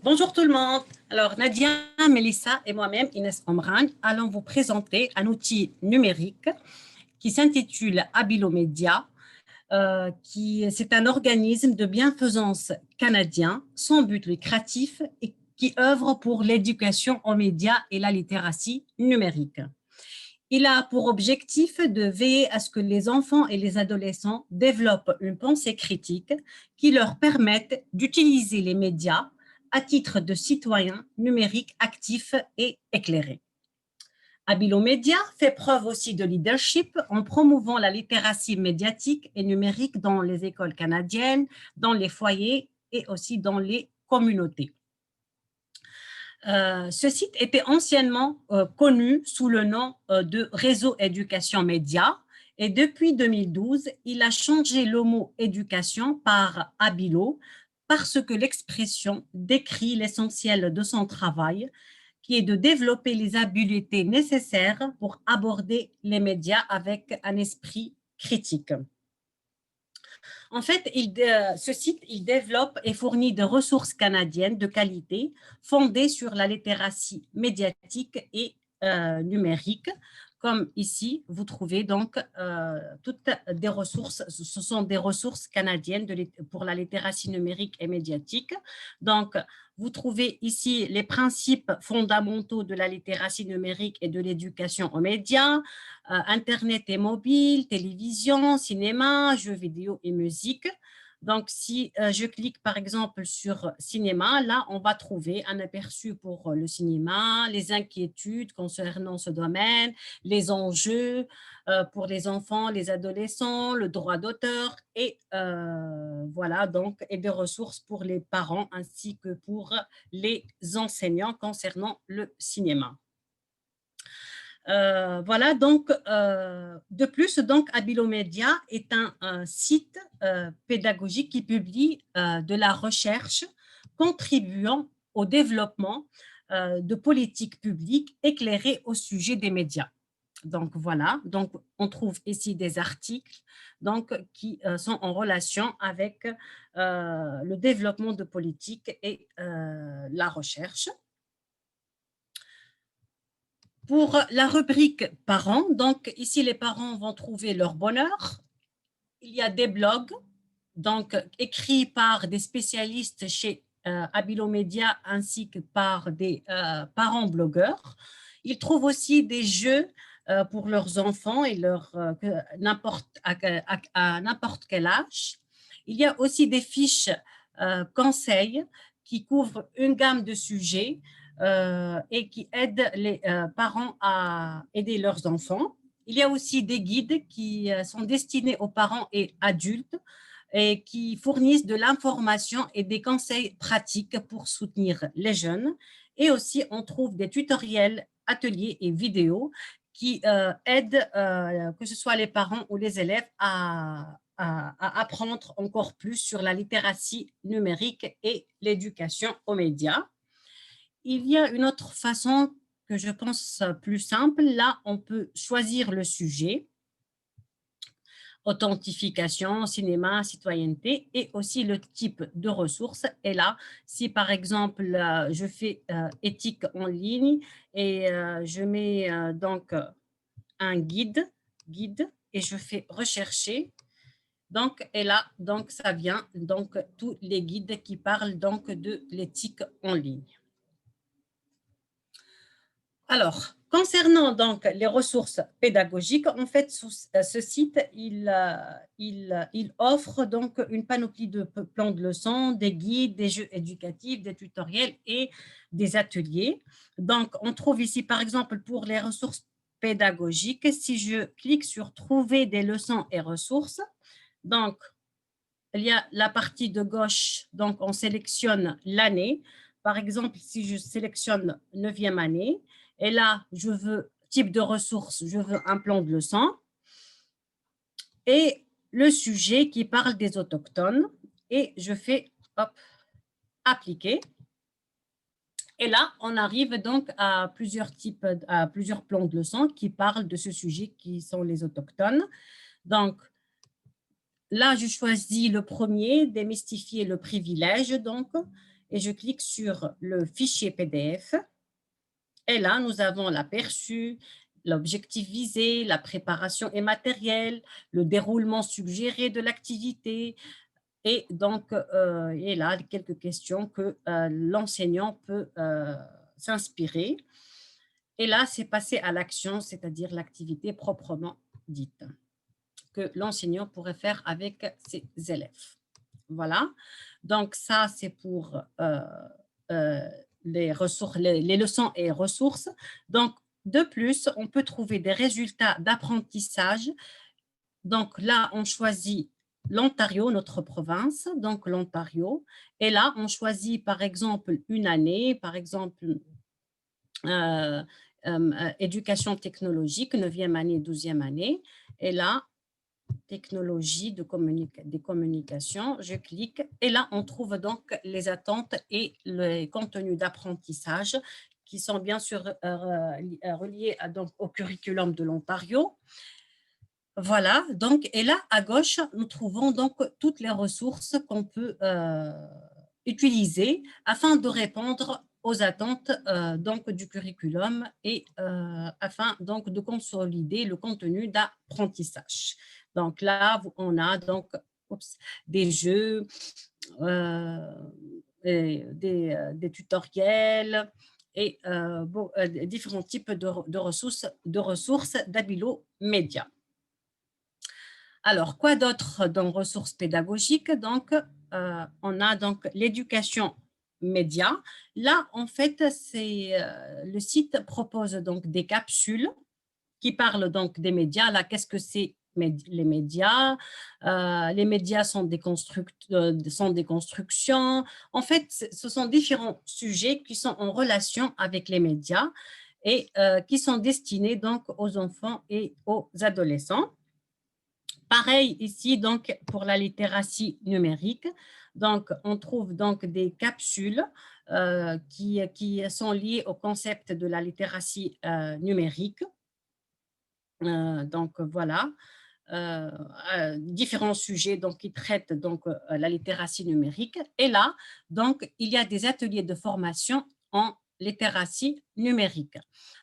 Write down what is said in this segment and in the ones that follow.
Bonjour tout le monde. Alors, Nadia, Melissa et moi-même, Inès Omran, allons vous présenter un outil numérique qui s'intitule Abilomédia, c'est un organisme de bienfaisance canadien sans but lucratif et qui œuvre pour l'éducation aux médias et la littératie numérique. Il a pour objectif de veiller à ce que les enfants et les adolescents développent une pensée critique qui leur permette d'utiliser les médias à titre de citoyens numériques actifs et éclairés. Abilomédia fait preuve aussi de leadership en promouvant la littératie médiatique et numérique dans les écoles canadiennes, dans les foyers et aussi dans les communautés. Ce site était anciennement connu sous le nom de Réseau Éducation Média et depuis 2012, il a changé le mot éducation par Abilo parce que l'expression décrit l'essentiel de son travail qui est de développer les habiletés nécessaires pour aborder les médias avec un esprit critique. En fait, ce site, il développe et fournit des ressources canadiennes de qualité fondées sur la littératie médiatique et numérique. Comme ici, vous trouvez donc toutes des ressources, ce sont des ressources canadiennes pour la littératie numérique et médiatique. Donc, vous trouvez ici les principes fondamentaux de la littératie numérique et de l'éducation aux médias, Internet et mobile, télévision, cinéma, jeux vidéo et musique. Donc, si je clique par exemple sur cinéma, là, on va trouver un aperçu pour le cinéma, les inquiétudes concernant ce domaine, les enjeux pour les enfants, les adolescents, le droit d'auteur et voilà, donc, et des ressources pour les parents ainsi que pour les enseignants concernant le cinéma. Voilà, donc, de plus, donc, Abilomédia est un site pédagogique qui publie de la recherche contribuant au développement de politiques publiques éclairées au sujet des médias. Donc, voilà, donc, on trouve ici des articles donc, qui sont en relation avec le développement de politiques et la recherche. Pour la rubrique parents, donc ici les parents vont trouver leur bonheur. Il y a des blogs donc écrits par des spécialistes chez Abilomédia ainsi que par des parents blogueurs. Ils trouvent aussi des jeux pour leurs enfants et à n'importe quel âge. Il y a aussi des fiches conseils qui couvrent une gamme de sujets et qui aident les parents à aider leurs enfants. Il y a aussi des guides qui sont destinés aux parents et adultes et qui fournissent de l'information et des conseils pratiques pour soutenir les jeunes. Et aussi, on trouve des tutoriels, ateliers et vidéos qui aident, que ce soit les parents ou les élèves, à apprendre encore plus sur la littératie numérique et l'éducation aux médias. Il y a une autre façon que je pense plus simple. Là, on peut choisir le sujet, authentification, cinéma, citoyenneté et aussi le type de ressources. Et là, si par exemple, je fais éthique en ligne et je mets donc un guide et je fais rechercher. Donc, et là, donc, ça vient donc tous les guides qui parlent donc de l'éthique en ligne. Alors, concernant donc les ressources pédagogiques, en fait, ce site, il offre donc une panoplie de plans de leçons, des guides, des jeux éducatifs, des tutoriels et des ateliers. Donc, on trouve ici, par exemple, pour les ressources pédagogiques, si je clique sur « Trouver des leçons et ressources », donc, il y a la partie de gauche, donc on sélectionne l'année. Par exemple, si je sélectionne 9e année, et là, je veux type de ressources, je veux un plan de leçon, et le sujet qui parle des autochtones, et je fais hop, appliquer. Et là, on arrive donc à plusieurs plans de leçons qui parlent de ce sujet qui sont les autochtones. Donc, là, je choisis le premier, démystifier le privilège, donc, et je clique sur le fichier PDF. Et là, nous avons l'aperçu, l'objectif visé, la préparation et matériel, le déroulement suggéré de l'activité, et donc, et là, quelques questions que l'enseignant peut s'inspirer. Et là, c'est passer à l'action, c'est-à-dire l'activité proprement dite, que l'enseignant pourrait faire avec ses élèves. Voilà. Donc, ça, c'est pour euh, les ressources, les leçons et ressources. Donc, de plus, on peut trouver des résultats d'apprentissage. Donc, là, on choisit l'Ontario, notre province, donc l'Ontario. Et là, on choisit, par exemple, une année, par exemple, éducation technologique, 9e année, 12e année. Et là, technologie des communications, je clique et là, on trouve donc les attentes et les contenus d'apprentissage qui sont bien sûr reliés donc, au curriculum de l'Ontario. Voilà, donc, et là, à gauche, nous trouvons donc toutes les ressources qu'on peut utiliser afin de répondre aux attentes donc, du curriculum et afin donc, de consolider le contenu d'apprentissage. Donc là, on a donc des jeux, des tutoriels et différents types de ressources d'Abilo Média. Alors, quoi d'autre dans ressources pédagogiques? Donc, on a donc l'éducation média. Là, en fait, le site propose donc des capsules qui parlent donc des médias. Là, qu'est-ce que c'est les médias? Les médias sont sont des constructions. En fait, ce sont différents sujets qui sont en relation avec les médias et qui sont destinés donc aux enfants et aux adolescents. Pareil ici, donc, pour la littératie numérique. Donc, on trouve donc des capsules qui sont liées au concept de la littératie numérique. Donc, voilà. Différents sujets donc, qui traitent donc, la littératie numérique. Et là, donc, il y a des ateliers de formation en littératie numérique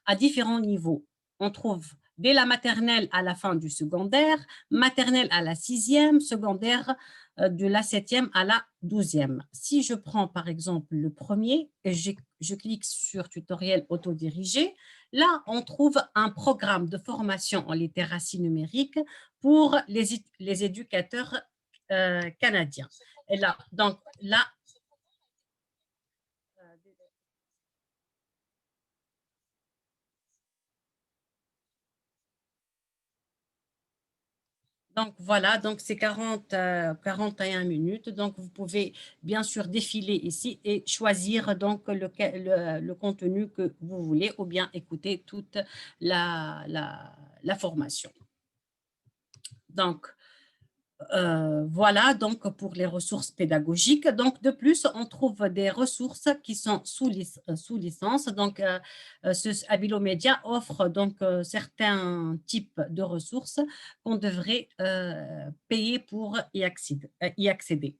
à différents niveaux. On trouve dès la maternelle à la fin du secondaire, maternelle à la 6e, secondaire de la 7e à la 12e. Si je prends par exemple le premier, et je clique sur tutoriel autodirigé, là, on trouve un programme de formation en littératie numérique pour les éducateurs canadiens. Et là, donc là, donc voilà, donc c'est 41 minutes. Donc vous pouvez bien sûr défiler ici et choisir donc le contenu que vous voulez ou bien écouter toute la formation. Donc, voilà donc pour les ressources pédagogiques. Donc, de plus, on trouve des ressources qui sont sous licence. Donc, Abilo Media offre donc certains types de ressources qu'on devrait payer pour y accéder.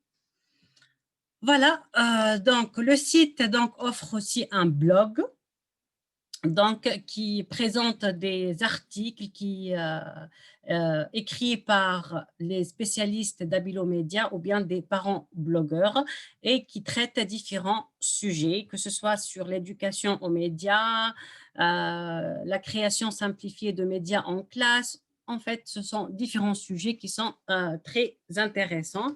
Voilà, donc le site donc, offre aussi un blog donc, qui présente des articles écrits par les spécialistes d'Abilo Média ou bien des parents blogueurs et qui traitent différents sujets, que ce soit sur l'éducation aux médias, la création simplifiée de médias en classe. En fait, ce sont différents sujets qui sont très intéressants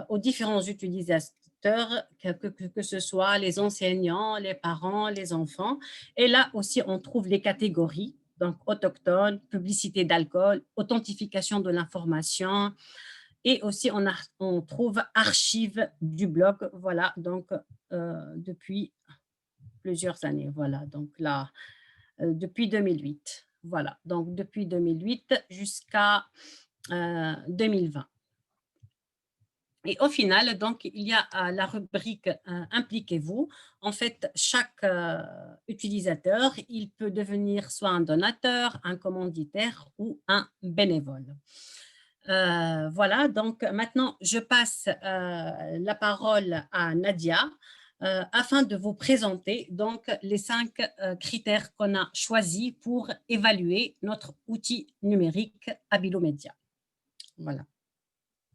aux différents utilisateurs, que ce soit les enseignants, les parents, les enfants. Et là aussi, on trouve les catégories, donc autochtones, publicité d'alcool, authentification de l'information. Et aussi, on trouve archives du blog, voilà, donc depuis plusieurs années, voilà, donc là, depuis 2008. Voilà, donc depuis 2008 jusqu'à 2020. Et au final, donc, il y a la rubrique Impliquez-vous. En fait, chaque utilisateur, il peut devenir soit un donateur, un commanditaire ou un bénévole. Voilà, donc maintenant, je passe la parole à Nadia afin de vous présenter donc les 5 critères qu'on a choisis pour évaluer notre outil numérique Abilomédia. Voilà.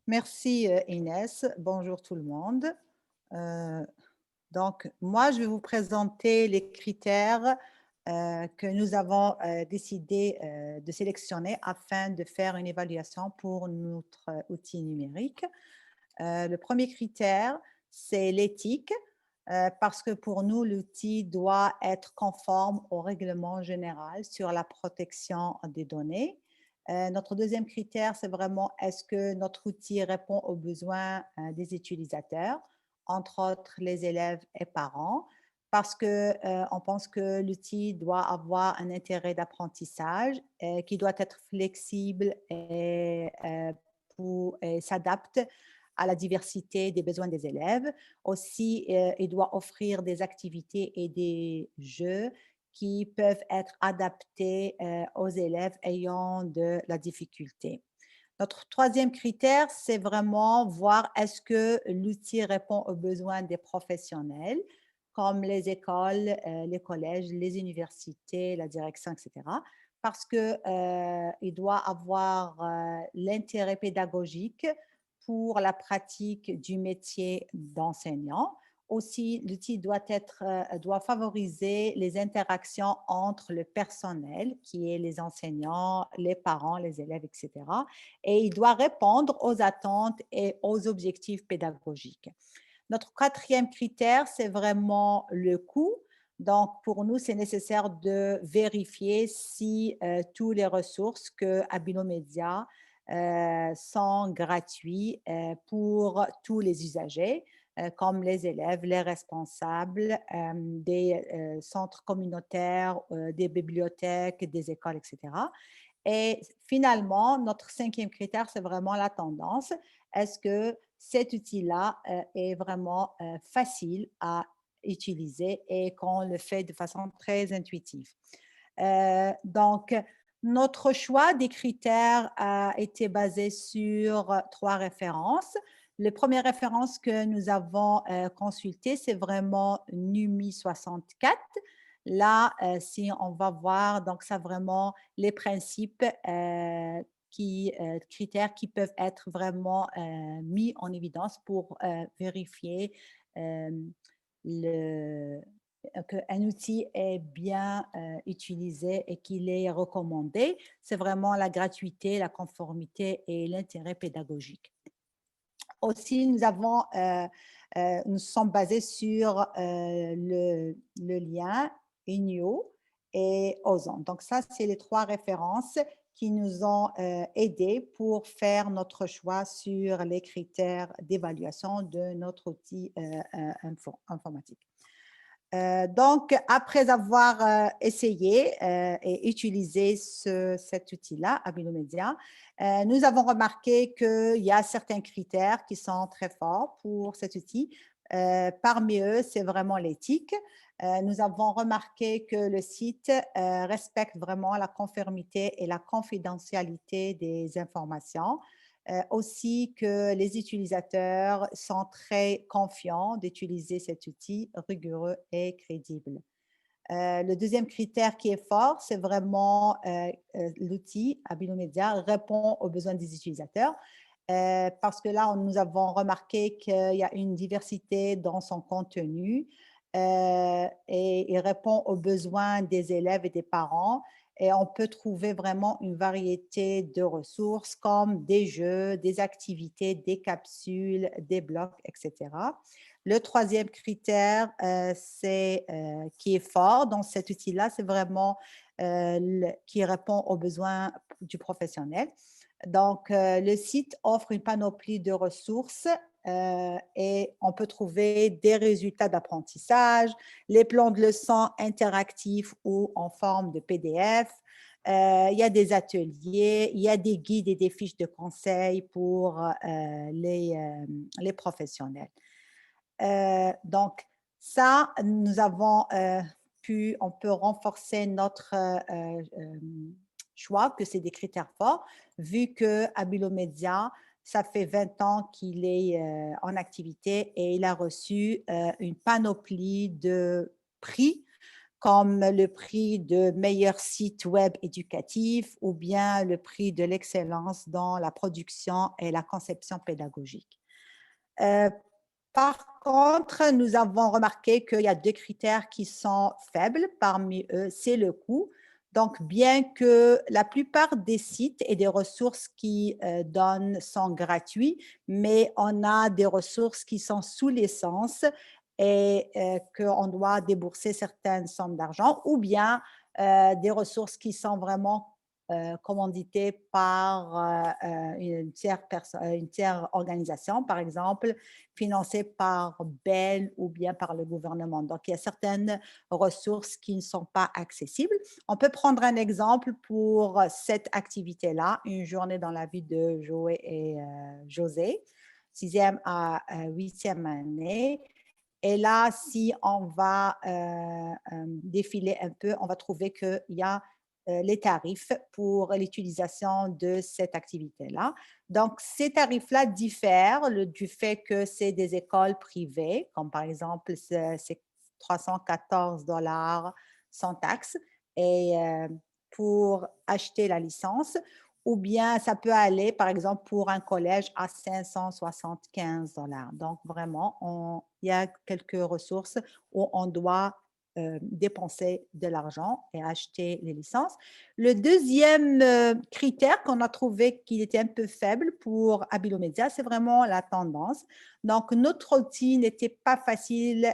Merci Inès. Bonjour tout le monde. Donc, moi, je vais vous présenter les critères que nous avons décidé de sélectionner afin de faire une évaluation pour notre outil numérique. Le premier critère, c'est l'éthique, parce que pour nous, l'outil doit être conforme au règlement général sur la protection des données. Notre deuxième critère, c'est vraiment est-ce que notre outil répond aux besoins des utilisateurs, entre autres les élèves et parents, parce qu'on pense que l'outil doit avoir un intérêt d'apprentissage qui doit être flexible et s'adapte à la diversité des besoins des élèves. Aussi, il doit offrir des activités et des jeux qui peuvent être adaptés aux élèves ayant de la difficulté. Notre troisième critère, c'est vraiment voir est-ce que l'outil répond aux besoins des professionnels, comme les écoles, les collèges, les universités, la direction, etc. Parce qu'il doit avoir l'intérêt pédagogique pour la pratique du métier d'enseignant. Aussi, l'outil doit favoriser les interactions entre le personnel, qui est les enseignants, les parents, les élèves, etc. Et il doit répondre aux attentes et aux objectifs pédagogiques. Notre quatrième critère, c'est vraiment le coût. Donc, pour nous, c'est nécessaire de vérifier si toutes les ressources que Abilomédia sont gratuits pour tous les usagers, comme les élèves, les responsables des centres communautaires, des bibliothèques, des écoles, etc. Et finalement, notre cinquième critère, c'est vraiment la tendance. Est-ce que cet outil-là est vraiment facile à utiliser et qu'on le fait de façon très intuitive? Donc, notre choix des critères a été basé sur 3 références. La première référence que nous avons consultée, c'est vraiment NUMI 64. Là, si on va voir, donc ça vraiment les principes critères qui peuvent être vraiment mis en évidence pour vérifier qu'un outil est bien utilisé et qu'il est recommandé. C'est vraiment la gratuité, la conformité et l'intérêt pédagogique. Aussi, nous sommes basés sur le lien INIO et Ozon. Donc ça, c'est les 3 références qui nous ont aidés pour faire notre choix sur les critères d'évaluation de notre outil informatique. Donc, après avoir essayé et utilisé cet outil-là, Abilomédia, nous avons remarqué qu'il y a certains critères qui sont très forts pour cet outil. Parmi eux, c'est vraiment l'éthique. Nous avons remarqué que le site respecte vraiment la conformité et la confidentialité des informations. Aussi que les utilisateurs sont très confiants d'utiliser cet outil rigoureux et crédible. Le deuxième critère qui est fort, c'est vraiment l'outil Abilomédia répond aux besoins des utilisateurs. Parce que là, nous avons remarqué qu'il y a une diversité dans son contenu et il répond aux besoins des élèves et des parents. Et on peut trouver vraiment une variété de ressources comme des jeux, des activités, des capsules, des blocs, etc. Le troisième critère qui est fort dans cet outil-là, c'est vraiment qui répond aux besoins du professionnel. Donc, le site offre une panoplie de ressources et on peut trouver des résultats d'apprentissage, les plans de leçons interactifs ou en forme de PDF. Il y a des ateliers, il y a des guides et des fiches de conseils pour les professionnels. Donc, ça, nous avons on peut renforcer notre choix que c'est des critères forts, vu que Abilomédia Ça fait 20 ans qu'il est en activité et il a reçu une panoplie de prix comme le prix de meilleur site web éducatif ou bien le prix de l'excellence dans la production et la conception pédagogique. Par contre, nous avons remarqué qu'il y a 2 critères qui sont faibles parmi eux, c'est le coût. Donc, bien que la plupart des sites et des ressources qui donnent sont gratuits, mais on a des ressources qui sont sous licence et qu'on doit débourser certaines sommes d'argent, ou bien des ressources qui sont vraiment commanditées par une tierce organisation, par exemple, financées par Bell ou bien par le gouvernement. Donc, il y a certaines ressources qui ne sont pas accessibles. On peut prendre un exemple pour cette activité-là, une journée dans la vie de Joé et José, 6e à 8e année. Et là, si on va défiler un peu, on va trouver qu'il y a les tarifs pour l'utilisation de cette activité-là. Donc, ces tarifs-là diffèrent du fait que c'est des écoles privées, comme par exemple, c'est 314 $ sans taxe, et pour acheter la licence, ou bien ça peut aller, par exemple, pour un collège à 575 $. Donc, vraiment, il y a quelques ressources où on doit dépenser de l'argent et acheter les licences. Le deuxième critère qu'on a trouvé qu'il était un peu faible pour Abilomedia, c'est vraiment la tendance. Donc, notre outil n'était pas facile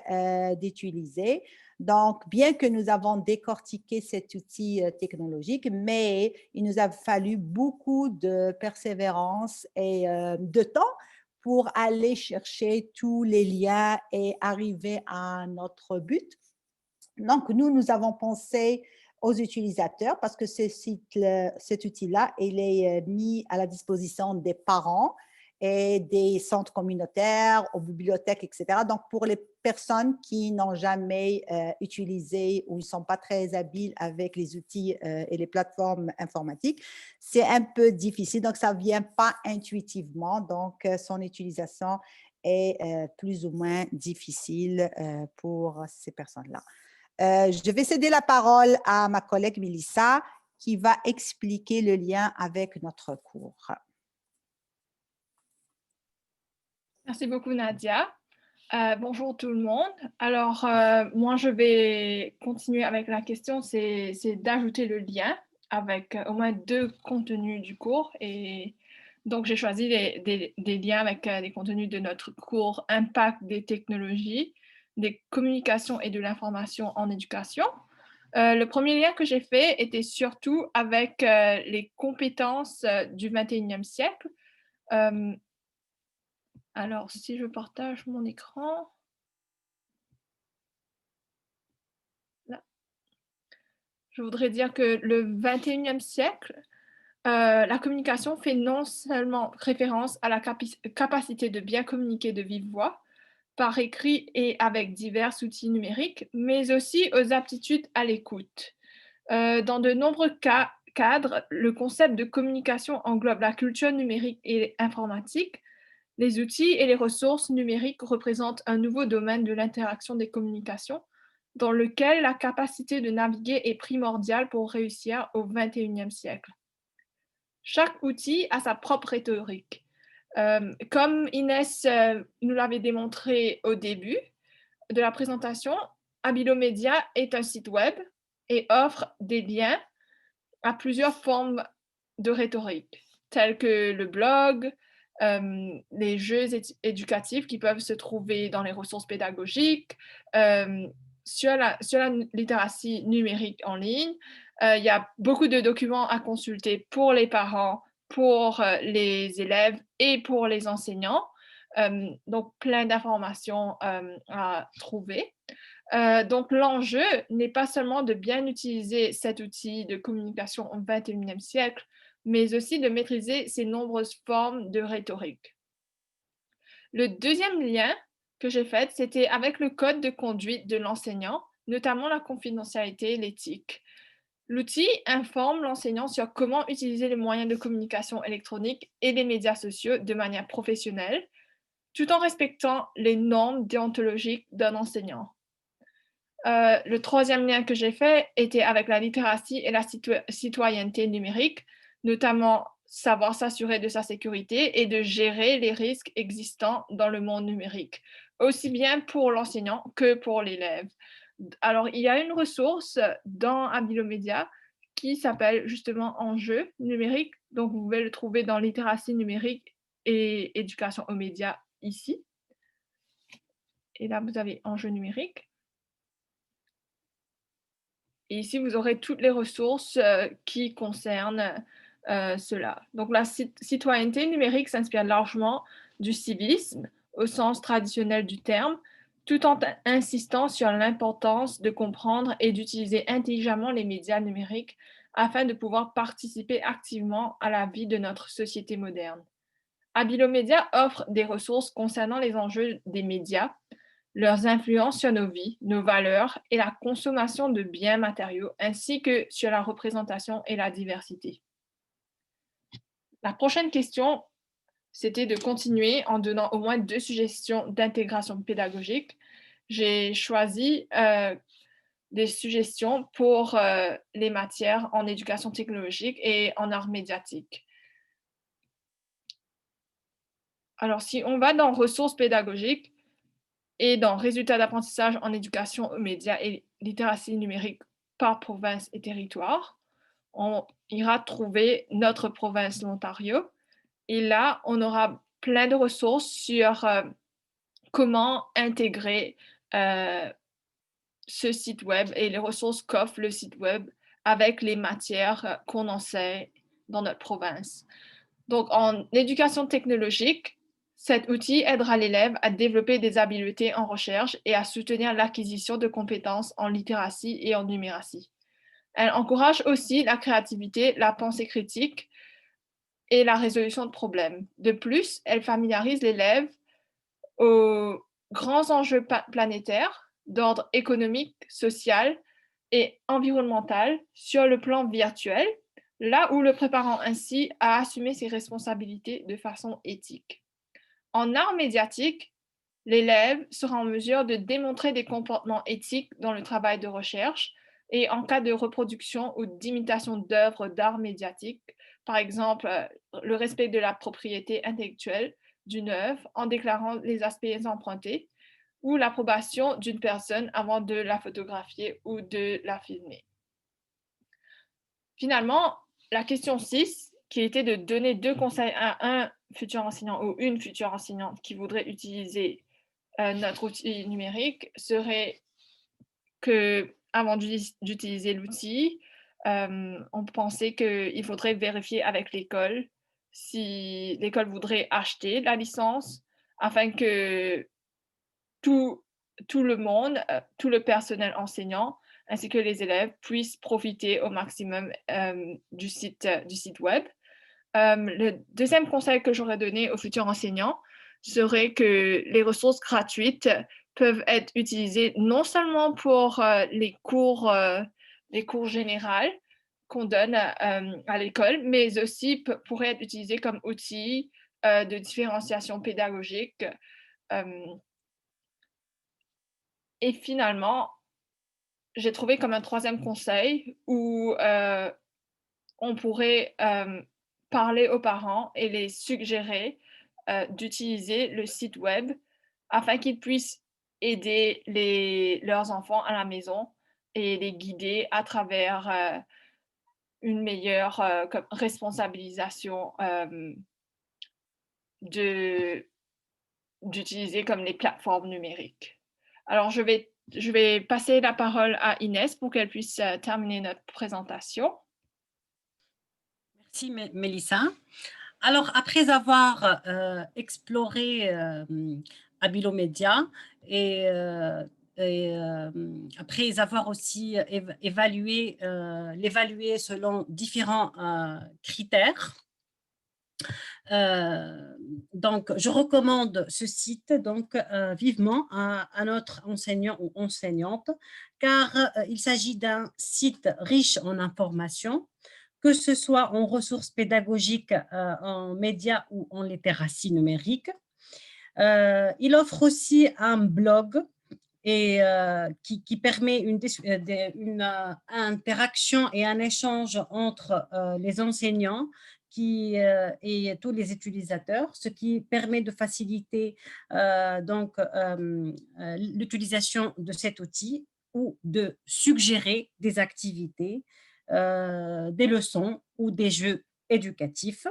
d'utiliser. Donc, bien que nous avons décortiqué cet outil technologique, mais il nous a fallu beaucoup de persévérance et de temps pour aller chercher tous les liens et arriver à notre but. Donc, nous avons pensé aux utilisateurs parce que cet outil-là, il est mis à la disposition des parents et des centres communautaires, aux bibliothèques, etc. Donc, pour les personnes qui n'ont jamais utilisé ou ne sont pas très habiles avec les outils et les plateformes informatiques, c'est un peu difficile. Donc, ça ne vient pas intuitivement. Donc, son utilisation est plus ou moins difficile pour ces personnes-là. Je vais céder la parole à ma collègue Mélissa qui va expliquer le lien avec notre cours. Merci beaucoup, Nadia. Bonjour tout le monde. Alors, moi, je vais continuer avec la question, c'est d'ajouter le lien avec au moins 2 contenus du cours. Et donc, j'ai choisi des liens avec les contenus de notre cours Impact des technologies, des communications et de l'information en éducation. Le premier lien que j'ai fait était surtout avec les compétences du 21e siècle. Alors, si je partage mon écran, là, je voudrais dire que le 21e siècle, la communication fait non seulement référence à la capacité de bien communiquer de vive voix, par écrit et avec divers outils numériques, mais aussi aux aptitudes à l'écoute. Dans de nombreux cadres, le concept de communication englobe la culture numérique et informatique. Les outils et les ressources numériques représentent un nouveau domaine de l'interaction des communications dans lequel la capacité de naviguer est primordiale pour réussir au XXIe siècle. Chaque outil a sa propre rhétorique. Comme Inès nous l'avait démontré au début de la présentation, Abilomedia est un site web et offre des liens à plusieurs formes de rhétorique, telles que le blog, les jeux éducatifs qui peuvent se trouver dans les ressources pédagogiques, sur la littératie numérique en ligne. Il y a beaucoup de documents à consulter pour les parents, pour les élèves et pour les enseignants. Donc, plein d'informations à trouver. Donc, l'enjeu n'est pas seulement de bien utiliser cet outil de communication au XXIe siècle, mais aussi de maîtriser ses nombreuses formes de rhétorique. Le deuxième lien que j'ai fait, c'était avec le code de conduite de l'enseignant, notamment la confidentialité et l'éthique. L'outil informe l'enseignant sur comment utiliser les moyens de communication électronique et les médias sociaux de manière professionnelle, tout en respectant les normes déontologiques d'un enseignant. Le troisième lien que j'ai fait était avec la littératie et la citoyenneté numérique, notamment savoir s'assurer de sa sécurité et de gérer les risques existants dans le monde numérique, aussi bien pour l'enseignant que pour l'élève. Alors, il y a une ressource dans Abilomédia qui s'appelle justement Enjeux numériques. Donc, vous pouvez le trouver dans littératie numérique et éducation aux médias ici. Et là, vous avez Enjeux numériques. Et ici, vous aurez toutes les ressources qui concernent cela. Donc, la citoyenneté numérique s'inspire largement du civisme au sens traditionnel du terme, tout en insistant sur l'importance de comprendre et d'utiliser intelligemment les médias numériques afin de pouvoir participer activement à la vie de notre société moderne. Abilomédia offre des ressources concernant les enjeux des médias, leurs influences sur nos vies, nos valeurs et la consommation de biens matériaux, ainsi que sur la représentation et la diversité. La prochaine question, c'était de continuer en donnant au moins 2 suggestions d'intégration pédagogique. J'ai choisi des suggestions pour les matières en éducation technologique et en arts médiatiques. Alors, si on va dans ressources pédagogiques, et dans résultats d'apprentissage en éducation aux médias et littératie numérique par province et territoire, on ira trouver notre province, l'Ontario. Et là, on aura plein de ressources sur comment intégrer ce site web et les ressources qu'offre le site web avec les matières qu'on enseigne dans notre province. Donc, en éducation technologique, cet outil aidera l'élève à développer des habiletés en recherche et à soutenir l'acquisition de compétences en littératie et en numératie. Elle encourage aussi la créativité, la pensée critique et la résolution de problèmes. De plus, elle familiarise l'élève aux grands enjeux planétaires d'ordre économique, social et environnemental sur le plan virtuel, là où le préparant ainsi à assumer ses responsabilités de façon éthique. En art médiatique, l'élève sera en mesure de démontrer des comportements éthiques dans le travail de recherche et en cas de reproduction ou d'imitation d'œuvres d'art médiatique, par exemple le respect de la propriété intellectuelle d'une œuvre en déclarant les aspects empruntés ou l'approbation d'une personne avant de la photographier ou de la filmer. Finalement, la question 6, qui était de donner 2 conseils à un futur enseignant ou une future enseignante qui voudrait utiliser notre outil numérique, serait que, avant d'utiliser l'outil, on pensait qu'il faudrait vérifier avec l'école si l'école voudrait acheter la licence afin que tout le monde, tout le personnel enseignant ainsi que les élèves puissent profiter au maximum du site web. Le deuxième conseil que j'aurais donné aux futurs enseignants serait que les ressources gratuites peuvent être utilisées non seulement pour les cours généraux qu'on donne à l'école, mais aussi pourraient être utilisées comme outils de différenciation pédagogique. Et finalement, j'ai trouvé comme un troisième conseil où on pourrait parler aux parents et les suggérer d'utiliser le site web afin qu'ils puissent aider leurs enfants à la maison et les guider à travers une meilleure responsabilisation d'utiliser comme les plateformes numériques. Alors, je vais passer la parole à Inès pour qu'elle puisse terminer notre présentation. Merci, Mélissa. Alors, après avoir exploré Abilomédia et après avoir aussi l'évalué selon différents critères, Donc, je recommande ce site donc, vivement à notre enseignant ou enseignante, car il s'agit d'un site riche en informations, que ce soit en ressources pédagogiques, en médias ou en littératie numérique. Il offre aussi un blog et qui permet une interaction et un échange entre les enseignants et tous les utilisateurs, ce qui permet de faciliter l'utilisation de cet outil ou de suggérer des activités, des leçons ou des jeux éducatifs.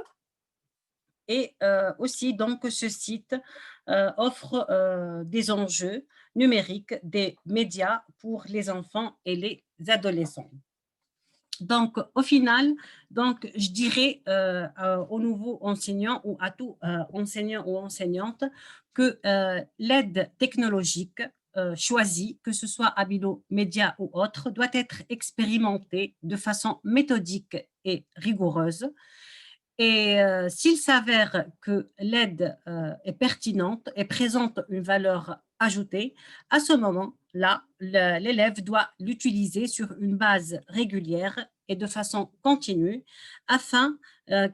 Et aussi, donc, ce site offre des enjeux numériques, des médias pour les enfants et les adolescents. Donc, au final, donc, je dirais aux nouveaux enseignants ou à tout enseignant ou enseignante que l'aide technologique choisie, que ce soit Abilo Média ou autre, doit être expérimentée de façon méthodique et rigoureuse. Et s'il s'avère que l'aide est pertinente et présente une valeur ajoutée, à ce moment-là, l'élève doit l'utiliser sur une base régulière et de façon continue afin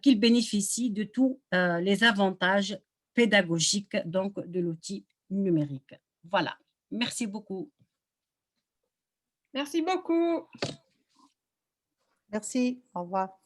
qu'il bénéficie de tous les avantages pédagogiques donc, de l'outil numérique. Voilà. Merci beaucoup. Merci beaucoup. Merci, au revoir.